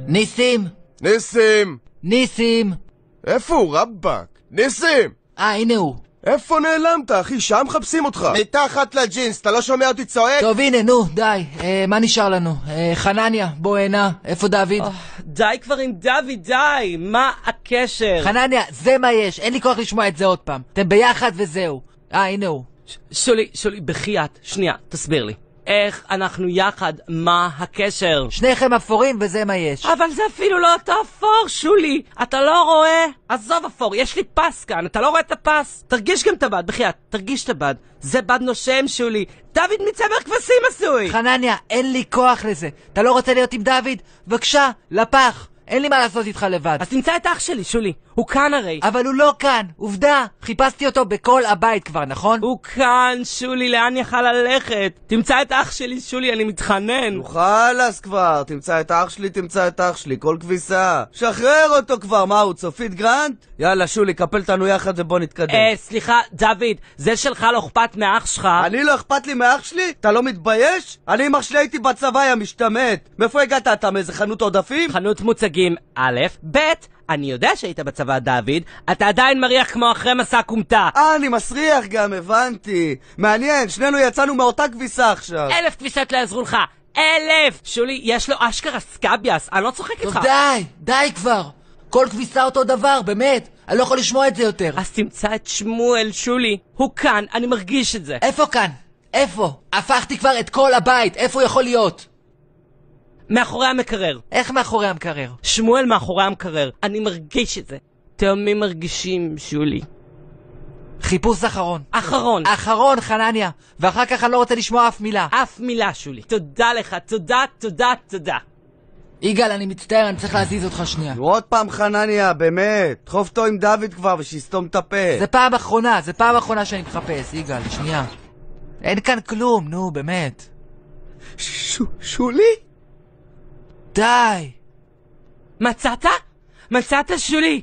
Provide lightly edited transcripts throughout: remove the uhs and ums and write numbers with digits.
ניסים! ניסים! ניסים! איפה הוא רבק? ניסים! הנה הוא. איפה נעלמת, אחי? שם מחפשים אותך. מתחת לג'ינס, אתה לא שומע אותי צועק? טוב, הנה, נו, די. מה נשאר לנו? חנניה, בוא הנה. איפה דוד? די כבר עם דוד, די. מה הקשר? חנניה, זה מה יש. אין לי כוח לשמוע את זה עוד פעם. אתם ביחד וזהו. הנה הוא. שולי, בחייאת. שנייה, תסביר לי. איך אנחנו יחד? מה הקשר? שניכם אפורים וזה מה יש. אבל זה אפילו לא אותו אפור, שולי. אתה לא רואה? עזוב אפור, יש לי פס כאן. אתה לא רואה את הפס? תרגיש גם את הבד, בחייאת. תרגיש את הבד. זה בד נושם, שולי. דוד מצמר כבשים עשוי. חנניה, אין לי כוח לזה. אתה לא רוצה להיות עם דוד? בבקשה, לפח. אין לי מה לעשות איתך לבד. אז תמצא את אח שלי, שולי. הוא כאן הרי. אבל הוא לא כאן. עובדה. חיפשתי אותו בכל הבית כבר, נכון? הוא כאן, שולי. לאן יכל ללכת? תמצא את אח שלי, שולי. אני מתחנן. חלאס כבר. תמצא את אח שלי. כל כביסה. שחרר אותו כבר. מה הוא, צופית גרנט? יאללה, שולי, קפל תנו יחד ובוא נתקדם. סליחה, דוד. זה שלך לא אכפת מאח שלך. אני לא אכפת לי מאח שלי? אתה לא מתבייש? אני עם אח שלי הייתי בצבא, יא משתמט. מאיפה הגעת? אתה מאיזה חנות עודפים? חנות מוצגים, א', ב', אני יודע שהיית בצבא, דוד, אתה עדיין מריח כמו אחרי מסע קומטה. אני מסריח גם, הבנתי. מעניין, שנינו יצאנו מאותה כביסה עכשיו. 1,000 כביסות לא יעזרו לך. 1,000! שולי, יש לו אשכרה סקאביאס, אני לא צוחק איתך. די כבר. כל כביסה אותו דבר, באמת. אני לא יכול לשמוע את זה יותר. אז תמצא את שמואל, שולי. הוא כאן, אני מרגיש את זה. איפה כאן? איפה? הפכתי כבר את כל הבית, איפה הוא יכול להיות? מאחורי המקרר. איך מאחורי המקרר? שמואל מאחורי המקרר. אני מרגיש את זה. תאומים מרגישים, שולי. חיפוש אחרון. אחרון, חנניה. ואחר כך אני לא רוצה לשמוע אף מילה. אף מילה, שולי. תודה לך, תודה. יגאל, אני מצטער, אני צריך להזיז אותך שנייה. עוד פעם חנניה, באמת. דחוף אותו עם דוד כבר ושיסתום את הפה. זה פעם אחרונה שאני מחפש, יגאל, שנייה. אין כאן כלום, נו, באמת. שולי? די. מצאת, שולי?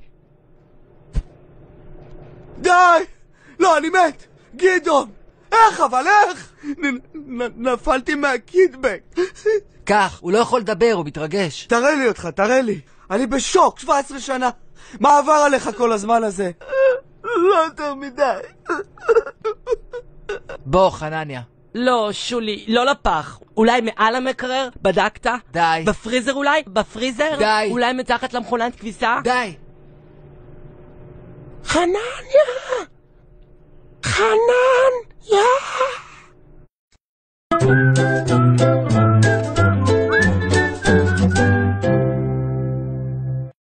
די! לא, אני מת! גדעון! איך? נפלתי מהקיטבק. כך, הוא לא יכול לדבר, הוא מתרגש. תראה לי אותך, אני בשוק, 17 שנה. מה עבר עליך כל הזמן הזה? לא יותר מדי. בוא, חנניה. לא, שולי, לא לפח. אולי מעל המקרר? בדקת? די. בפריזר אולי? די. אולי מתחת למכונת כביסה? די. חנניה!